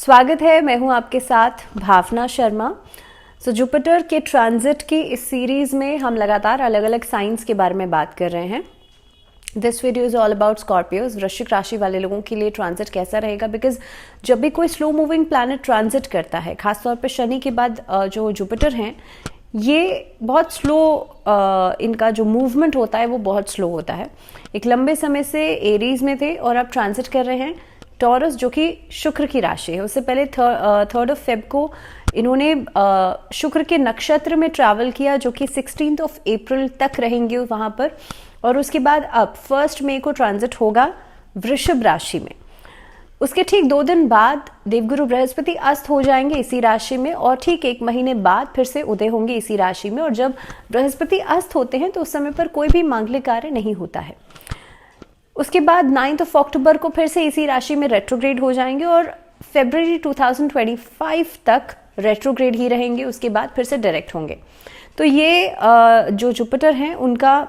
स्वागत है, मैं हूं आपके साथ भावना शर्मा। जुपिटर के ट्रांजिट की इस सीरीज में हम लगातार अलग अलग साइंस के बारे में बात कर रहे हैं। This video is all about Scorpios. वृश्चिक राशि वाले लोगों के लिए ट्रांजिट कैसा रहेगा, बिकॉज जब भी कोई स्लो मूविंग प्लैनेट ट्रांजिट करता है, खासतौर पर शनि के बाद जो जुपिटर हैं, ये बहुत स्लो, इनका जो मूवमेंट होता है वो बहुत स्लो होता है। एक लंबे समय से एरीज में थे और अब ट्रांजिट कर रहे हैं टॉरस, जो कि शुक्र की राशि है। उससे पहले 3rd of Feb को इन्होंने शुक्र के नक्षत्र में ट्रैवल किया, जो कि 16th of April तक रहेंगे वहां पर, और उसके बाद अब 1 मई को ट्रांजिट होगा वृषभ राशि में। उसके ठीक 2 दिन बाद देवगुरु बृहस्पति अस्त हो जाएंगे इसी राशि में, और ठीक 1 महीने बाद फिर से उदय होंगे इसी राशि में। और जब बृहस्पति अस्त होते हैं तो उस समय पर कोई भी मांगलिक कार्य नहीं होता है। उसके बाद 9th of October को फिर से इसी राशि में रेट्रोग्रेड हो जाएंगे और फरवरी 2025 तक रेट्रोग्रेड ही रहेंगे। उसके बाद फिर से डायरेक्ट होंगे। तो ये जो जुपिटर हैं उनका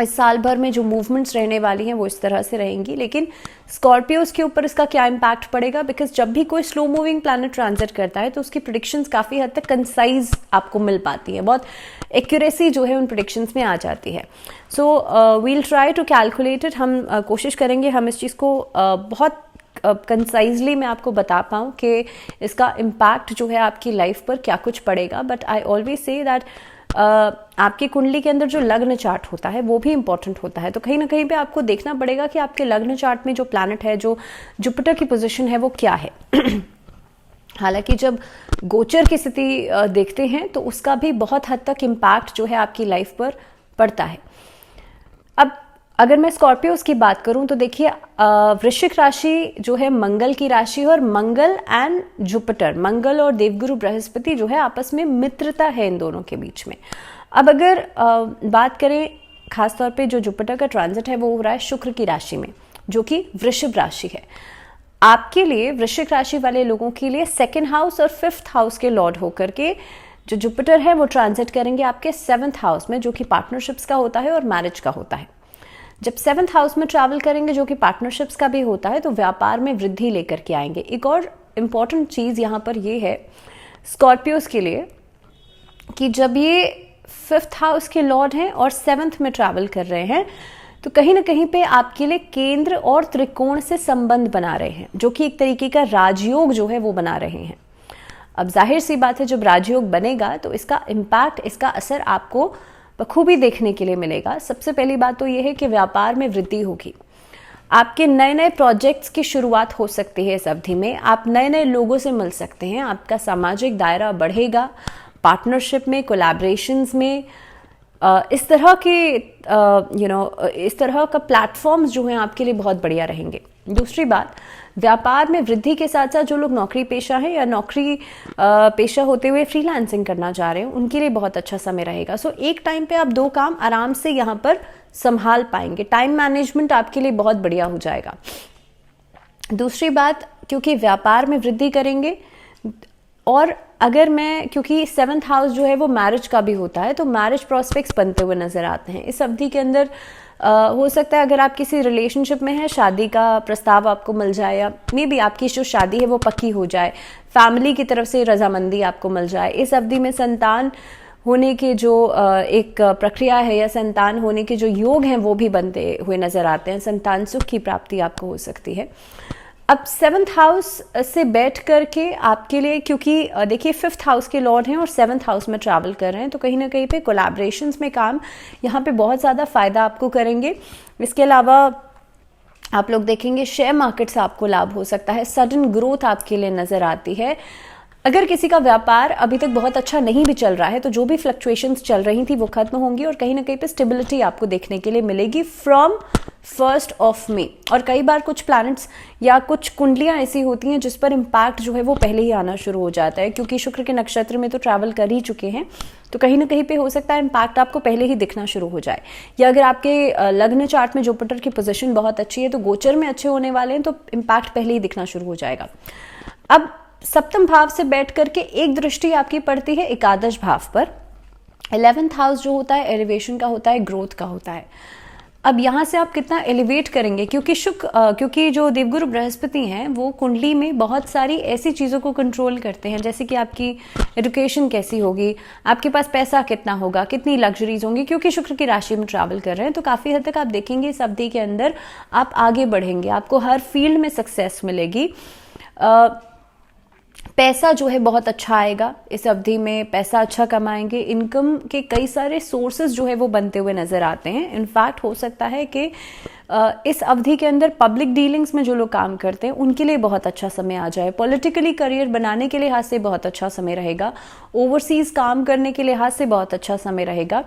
इस साल भर में जो मूवमेंट्स रहने वाली हैं वो इस तरह से रहेंगी। लेकिन स्कॉर्पियोज के ऊपर इसका क्या इम्पैक्ट पड़ेगा, बिकॉज जब भी कोई स्लो मूविंग प्लैनेट ट्रांजिट करता है तो उसकी प्रेडिक्शंस काफ़ी हद तक कंसाइज आपको मिल पाती है, बहुत एक्यूरेसी जो है उन प्रेडिक्शंस में आ जाती है। So we'll try to calculate it. हम कोशिश करेंगे हम इस चीज़ को बहुत कंसाइजली मैं आपको बता पाऊँ कि इसका इम्पैक्ट जो है आपकी लाइफ पर क्या कुछ पड़ेगा। But I always say that आपकी कुंडली के अंदर जो लग्न चार्ट होता है वो भी इंपॉर्टेंट होता है। तो कहीं ना कहीं पे आपको देखना पड़ेगा कि आपके लग्न चार्ट में जो प्लैनेट है, जो जुपिटर की पोजीशन है, वो क्या है। हालांकि जब गोचर की स्थिति देखते हैं तो उसका भी बहुत हद तक इम्पैक्ट जो है आपकी लाइफ पर पड़ता है। अब अगर मैं स्कॉर्पियोज की बात करूं तो देखिए, वृश्चिक राशि जो है मंगल की राशि है, और मंगल एंड जुपिटर, मंगल और देवगुरु बृहस्पति जो है आपस में मित्रता है इन दोनों के बीच में। अब अगर बात करें खासतौर पे जो जुपिटर का ट्रांजिट है वो हो रहा है शुक्र की राशि में, जो कि वृषभ राशि है। आपके लिए, वृश्चिक राशि वाले लोगों के लिए 2nd हाउस और 5th हाउस के लॉर्ड होकर के जो जुपिटर है वो ट्रांजिट करेंगे आपके 7th हाउस में, जो कि पार्टनरशिप्स का होता है और मैरिज का होता है। जब 7th हाउस में ट्रैवल करेंगे, जो कि पार्टनरशिप्स का भी होता है, तो व्यापार में वृद्धि लेकर के आएंगे। एक और इम्पॉर्टेंट चीज़ यहाँ पर ये है स्कॉर्पियोज के लिए कि जब ये 5th हाउस के लॉर्ड हैं और 7th में ट्रैवल कर रहे हैं, तो कहीं ना कहीं पे आपके लिए केंद्र और त्रिकोण से संबंध बना रहे हैं, जो कि एक तरीके का राजयोग जो है वो बना रहे हैं। अब जाहिर सी बात है, जब राजयोग बनेगा तो इसका इम्पैक्ट, इसका असर आपको बखूबी देखने के लिए मिलेगा। सबसे पहली बात तो यह है कि व्यापार में वृद्धि होगी, आपके नए नए प्रोजेक्ट्स की शुरुआत हो सकती है इस अवधि में, आप नए नए लोगों से मिल सकते हैं, आपका सामाजिक दायरा बढ़ेगा, पार्टनरशिप में, कोलैबोरेशंस में, इस तरह के इस तरह का प्लेटफॉर्म्स जो हैं आपके लिए बहुत बढ़िया रहेंगे। दूसरी बात, व्यापार में वृद्धि के साथ साथ जो लोग नौकरी पेशा हैं या नौकरी पेशा होते हुए फ्रीलांसिंग करना चाह रहे हैं, उनके लिए बहुत अच्छा समय रहेगा। सो एक टाइम पे आप 2 काम आराम से यहाँ पर संभाल पाएंगे। टाइम मैनेजमेंट आपके लिए बहुत बढ़िया हो जाएगा। दूसरी बात, क्योंकि व्यापार में वृद्धि करेंगे, और अगर मैं, क्योंकि 7th हाउस जो है वो मैरिज का भी होता है, तो मैरिज प्रोस्पेक्ट्स बनते हुए नजर आते हैं इस अवधि के अंदर। हो सकता है अगर आप किसी रिलेशनशिप में हैं, शादी का प्रस्ताव आपको मिल जाए, या मे बी आपकी जो शादी है वो पक्की हो जाए, फैमिली की तरफ से रजामंदी आपको मिल जाए। इस अवधि में संतान होने के जो एक प्रक्रिया है या संतान होने के जो योग हैं वो भी बनते हुए नजर आते हैं। संतान सुख की प्राप्ति आपको हो सकती है। अब 7th हाउस से बैठ करके आपके लिए, क्योंकि देखिए 5th हाउस के लॉर्ड हैं और 7th हाउस में ट्रैवल कर रहे हैं, तो कहीं ना कहीं पे कोलैबोरेशंस में काम यहाँ पे बहुत ज़्यादा फायदा आपको करेंगे। इसके अलावा आप लोग देखेंगे शेयर मार्केट से आपको लाभ हो सकता है, सडन ग्रोथ आपके लिए नजर आती है। अगर किसी का व्यापार अभी तक बहुत अच्छा नहीं भी चल रहा है, तो जो भी फ्लक्चुएशंस चल रही थी वो खत्म होंगी और कहीं ना कहीं पे स्टेबिलिटी आपको देखने के लिए मिलेगी फ्रॉम 1st of May। और कई बार कुछ प्लैनेट्स या कुछ कुंडलियां ऐसी होती हैं जिस पर इम्पैक्ट जो है वो पहले ही आना शुरू हो जाता है, क्योंकि शुक्र के नक्षत्र में तो ट्रैवल कर ही चुके हैं, तो कहीं ना कहीं पे हो सकता है इम्पैक्ट आपको पहले ही दिखना शुरू हो जाए। या अगर आपके लग्न चार्ट में जुपिटर की पोजीशन बहुत अच्छी है, तो गोचर में अच्छे होने वाले हैं, तो इम्पैक्ट पहले ही दिखना शुरू हो जाएगा। अब 7th भाव से बैठ करके एक दृष्टि आपकी पड़ती है एकादश भाव पर। 11th हाउस जो होता है एलिवेशन का होता है, ग्रोथ का होता है। अब यहाँ से आप कितना एलिवेट करेंगे, क्योंकि जो देवगुरु बृहस्पति हैं वो कुंडली में बहुत सारी ऐसी चीज़ों को कंट्रोल करते हैं, जैसे कि आपकी एजुकेशन कैसी होगी, आपके पास पैसा कितना होगा, कितनी लग्जरीज होंगी, क्योंकि शुक्र की राशि में ट्रैवल कर रहे हैं। तो काफ़ी हद तक आप देखेंगे इस अवधि के अंदर आप आगे बढ़ेंगे, आपको हर फील्ड में सक्सेस मिलेगी। पैसा जो है बहुत अच्छा आएगा इस अवधि में, पैसा अच्छा कमाएंगे, इनकम के कई सारे सोर्सेज जो है वो बनते हुए नजर आते हैं। इनफैक्ट हो सकता है कि इस अवधि के अंदर पब्लिक डीलिंग्स में जो लोग काम करते हैं उनके लिए बहुत अच्छा समय आ जाए, पॉलिटिकली करियर बनाने के लिहाज से बहुत अच्छा समय रहेगा, ओवरसीज काम करने के लिहाज से बहुत अच्छा समय रहेगा।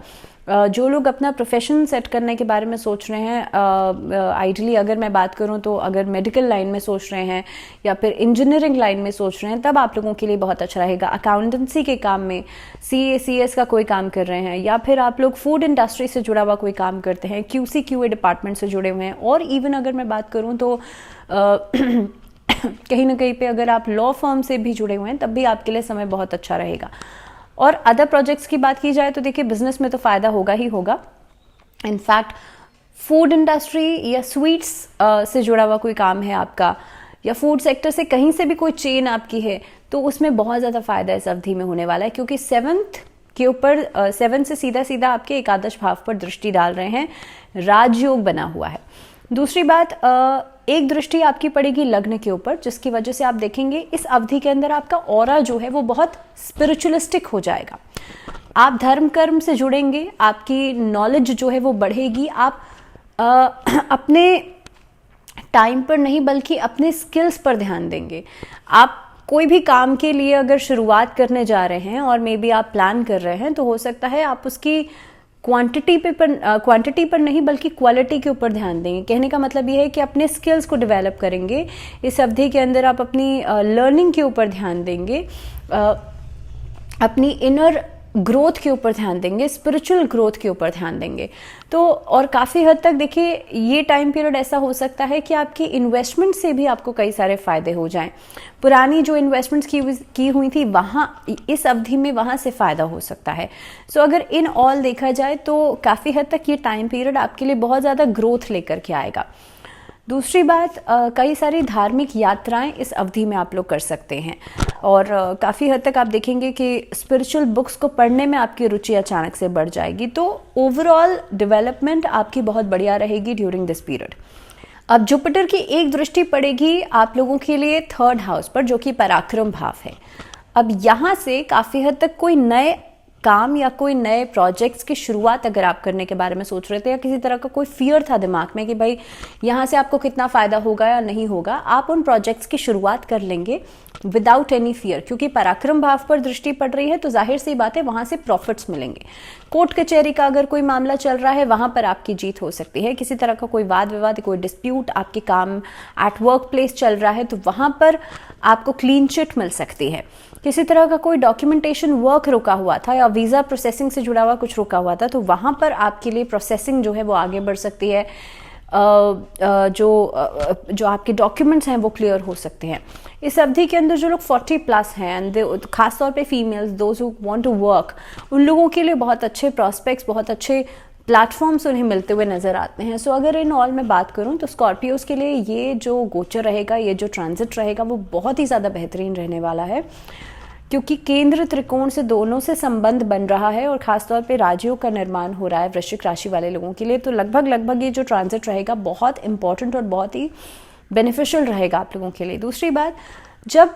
जो लोग अपना प्रोफेशन सेट करने के बारे में सोच रहे हैं, आइडियली अगर मैं बात करूं तो अगर मेडिकल लाइन में सोच रहे हैं या फिर इंजीनियरिंग लाइन में सोच रहे हैं, तब आप लोगों के लिए बहुत अच्छा रहेगा। अकाउंटेंसी के काम में, CA/CS का कोई काम कर रहे हैं, या फिर आप लोग फूड इंडस्ट्री से जुड़ा हुआ कोई काम करते हैं, QC/QA डिपार्टमेंट से जुड़े हुए हैं, और इवन अगर मैं बात करूं तो कहीं ना कहीं पे अगर आप लॉ फर्म से भी जुड़े हुए हैं, तब भी आपके लिए समय बहुत अच्छा रहेगा। और अदर प्रोजेक्ट्स की बात की जाए तो देखिए बिजनेस में तो फायदा होगा ही होगा। इनफैक्ट फूड इंडस्ट्री या स्वीट्स से जुड़ा हुआ कोई काम है आपका, या फूड सेक्टर से कहीं से भी कोई चेन आपकी है, तो उसमें बहुत ज़्यादा फायदा इस अवधि में होने वाला है, क्योंकि 7th के ऊपर 7 से सीधा सीधा आपके एकादश भाव पर दृष्टि डाल रहे हैं, राजयोग बना हुआ है। दूसरी बात, एक दृष्टि आपकी पड़ेगी लग्न के ऊपर, जिसकी वजह से आप देखेंगे इस अवधि के अंदर आपका ऑरा जो है वो बहुत स्पिरिचुअलिस्टिक हो जाएगा। आप धर्म कर्म से जुड़ेंगे, आपकी नॉलेज जो है वो बढ़ेगी, आप अपने टाइम पर नहीं बल्कि अपने स्किल्स पर ध्यान देंगे। आप कोई भी काम के लिए अगर शुरुआत करने जा रहे हैं और मे बी आप प्लान कर रहे हैं, तो हो सकता है आप उसकी क्वांटिटी पर नहीं बल्कि क्वालिटी के ऊपर ध्यान देंगे। कहने का मतलब ये है कि अपने स्किल्स को डेवलप करेंगे। इस अवधि के अंदर आप अपनी लर्निंग के ऊपर ध्यान देंगे, अपनी इनर ग्रोथ के ऊपर ध्यान देंगे, स्पिरिचुअल ग्रोथ के ऊपर ध्यान देंगे। तो और काफ़ी हद तक देखिए ये टाइम पीरियड ऐसा हो सकता है कि आपकी इन्वेस्टमेंट से भी आपको कई सारे फायदे हो जाएं। पुरानी जो इन्वेस्टमेंट्स की हुई थी वहाँ इस अवधि में वहाँ से फ़ायदा हो सकता है। सो अगर इन ऑल देखा जाए तो काफ़ी हद तक ये टाइम पीरियड आपके लिए बहुत ज़्यादा ग्रोथ लेकर के आएगा। दूसरी बात, कई सारी धार्मिक यात्राएं इस अवधि में आप लोग कर सकते हैं, और काफ़ी हद तक आप देखेंगे कि स्पिरिचुअल बुक्स को पढ़ने में आपकी रुचि अचानक से बढ़ जाएगी। तो ओवरऑल डेवलपमेंट आपकी बहुत बढ़िया रहेगी ड्यूरिंग दिस पीरियड। अब जुपिटर की एक दृष्टि पड़ेगी आप लोगों के लिए 3rd हाउस पर, जो कि पराक्रम भाव है। अब यहाँ से काफ़ी हद तक कोई नए काम या कोई नए प्रोजेक्ट्स की शुरुआत अगर आप करने के बारे में सोच रहे थे, या किसी तरह का कोई फियर था दिमाग में कि भाई यहाँ से आपको कितना फ़ायदा होगा या नहीं होगा, आप उन प्रोजेक्ट्स की शुरुआत कर लेंगे विदाउट एनी फियर, क्योंकि पराक्रम भाव पर दृष्टि पड़ रही है तो जाहिर सी बात है वहाँ से प्रॉफिट्स मिलेंगे। कोर्ट कचहरी का अगर कोई मामला चल रहा है वहाँ पर आपकी जीत हो सकती है। किसी तरह का कोई वाद विवाद, कोई डिस्प्यूट आपके काम एट वर्क प्लेस चल रहा है तो वहाँ पर आपको क्लीन चिट मिल सकती है। किसी तरह का कोई डॉक्यूमेंटेशन वर्क रुका हुआ था या वीज़ा प्रोसेसिंग से जुड़ा हुआ कुछ रुका हुआ था, तो वहाँ पर आपके लिए प्रोसेसिंग जो है वो आगे बढ़ सकती है। जो आपके डॉक्यूमेंट्स हैं वो क्लियर हो सकते हैं। इस अवधि के अंदर जो लोग 40+ हैं एंड खासतौर पे females, those who want to work, उन लोगों के लिए बहुत अच्छे प्रॉस्पेक्ट्स, बहुत अच्छे प्लेटफॉर्म्स उन्हें मिलते हुए नजर आते हैं। सो अगर इन ऑल में बात करूं तो स्कॉर्पियोज के लिए ये जो गोचर रहेगा, ये जो ट्रांजिट रहेगा वो बहुत ही ज़्यादा बेहतरीन रहने वाला है, क्योंकि केंद्र त्रिकोण से दोनों से संबंध बन रहा है और खासतौर पे राजयोग का निर्माण हो रहा है वृश्चिक राशि वाले लोगों के लिए। तो लगभग ये जो ट्रांजिट रहेगा बहुत इंपॉर्टेंट और बहुत ही बेनिफिशियल रहेगा आप लोगों के लिए। दूसरी बात, जब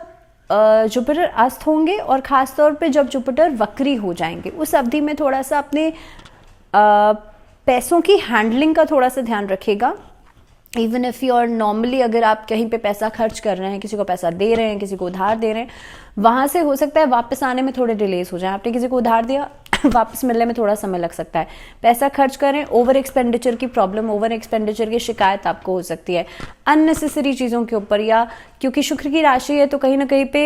जुपिटर अस्त होंगे और ख़ासतौर पे जब जुपिटर वक्री हो जाएंगे, उस अवधि में थोड़ा सा अपने पैसों की हैंडलिंग का थोड़ा सा ध्यान रखिएगा। Even if you are normally, अगर आप कहीं पे पैसा खर्च कर रहे हैं, किसी को पैसा दे रहे हैं, किसी को उधार दे रहे हैं, वहाँ से हो सकता है वापस आने में थोड़े डिलेज हो जाए। आपने किसी को उधार दिया, वापस मिलने में थोड़ा समय लग सकता है। पैसा खर्च करें, ओवर एक्सपेंडिचर की प्रॉब्लम, ओवर एक्सपेंडिचर की शिकायत आपको हो सकती है अननेसेसरी चीज़ों के ऊपर, या क्योंकि शुक्र की राशि है तो कहीं ना कहीं पे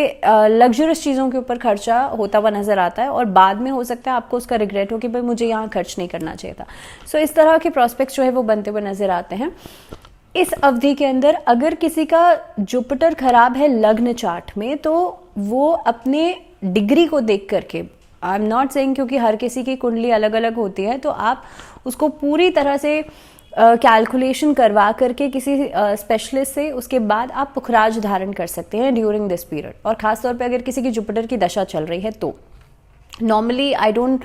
लग्जरियस चीज़ों के ऊपर खर्चा होता हुआ नजर आता है और बाद में हो सकता है आपको उसका रिग्रेट हो कि भाई मुझे यहाँ खर्च नहीं करना चाहिए था। सो इस तरह के प्रॉस्पेक्ट्स जो है वो बनते हुए नजर आते हैं। इस अवधि के अंदर अगर किसी का जुपिटर खराब है लग्न चार्ट में, तो वो अपने डिग्री को देख करके, आई एम नॉट सेइंग क्योंकि हर किसी की कुंडली अलग अलग होती है, तो आप उसको पूरी तरह से कैलकुलेशन करवा करके किसी स्पेशलिस्ट से उसके बाद आप पुखराज धारण कर सकते हैं ड्यूरिंग दिस पीरियड। और ख़ासतौर पे अगर किसी की जुपिटर की दशा चल रही है तो normally I don't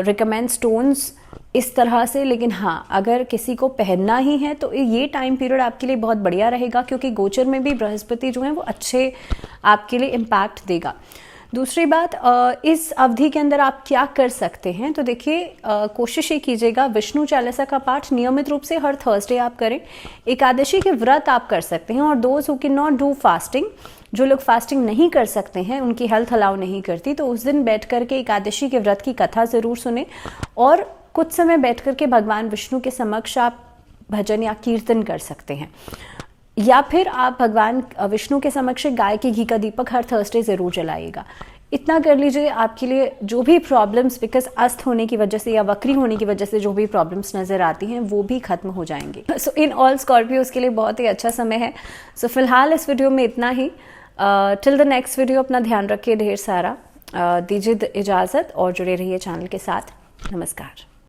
recommend stones इस तरह से, लेकिन हाँ अगर किसी को पहनना ही है तो ये टाइम पीरियड आपके लिए बहुत बढ़िया रहेगा, क्योंकि गोचर में भी बृहस्पति जो है वो अच्छे आपके लिए इम्पैक्ट देगा। दूसरी बात, इस अवधि के अंदर आप क्या कर सकते हैं, तो देखिए कोशिश ये कीजिएगा विष्णु चालीसा का पाठ नियमित रूप से हर थर्सडे आप करें। एकादशी के व्रत आप कर सकते हैं, और those who can not do fasting, जो लोग फास्टिंग नहीं कर सकते हैं, उनकी हेल्थ अलाउ नहीं करती, तो उस दिन बैठ करके एकादशी के व्रत की कथा ज़रूर सुने और कुछ समय बैठ करके भगवान विष्णु के समक्ष आप भजन या कीर्तन कर सकते हैं। या फिर आप भगवान विष्णु के समक्ष गाय के घी का दीपक हर थर्सडे ज़रूर जलाइएगा। इतना कर लीजिए, आपके लिए जो भी प्रॉब्लम्स बिकॉज अस्त होने की वजह से या वक्री होने की वजह से जो भी प्रॉब्लम्स नज़र आती हैं वो भी खत्म हो जाएंगे। सो इन ऑल स्कॉर्पियोज के लिए बहुत ही अच्छा समय है। सो फिलहाल इस वीडियो में इतना ही। टिल द नेक्स्ट वीडियो अपना ध्यान रखिए ढेर सारा। दीजिए इजाज़त और जुड़े रहिए चैनल के साथ। नमस्कार।